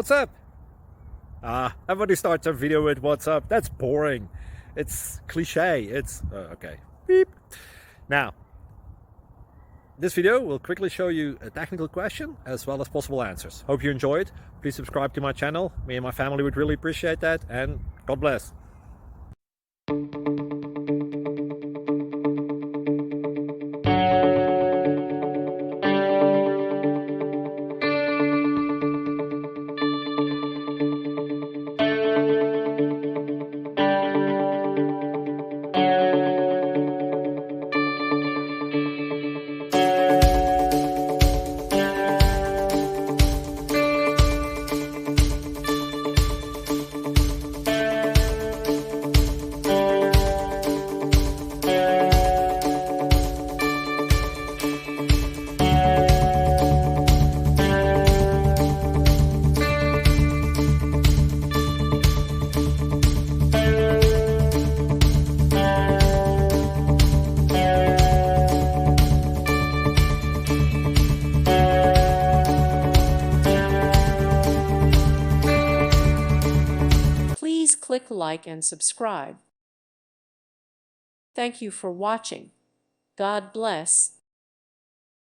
What's up? Everybody starts their video with what's up. That's boring. It's cliche. It's okay. Beep. Now, this video will quickly show you a technical question as well as possible answers. Hope you enjoyed. Please subscribe to my channel. Me and my family would really appreciate that, and God bless. Please click like and subscribe. Thank you for watching. God bless.